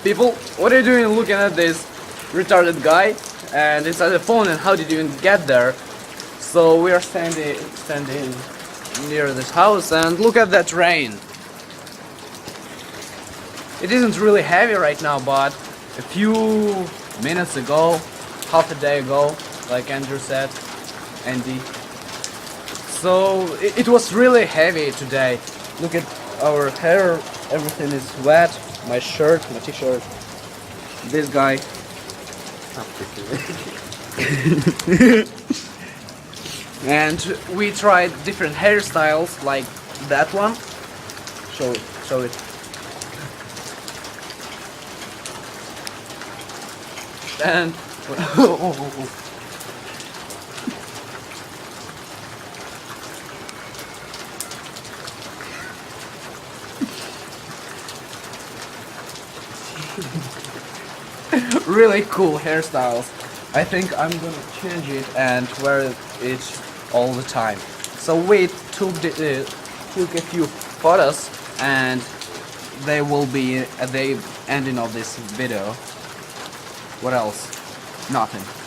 People, what are you doing looking at this retarded guy and inside the phone, and how did you even get there? So we are standing near this house, and look at that rain. It isn't really heavy right now, but a few minutes ago, half a day ago, like Andrew said, Andy. So it was really heavy today. Look at our hair, everything is wet. My shirt, my t-shirt. This guy. And we tried different hairstyles, like that one. Show it. And really cool hairstyles. I think I'm gonna change it and wear it all the time. So we took a few photos, and they will be at the ending of this video. What else? Nothing.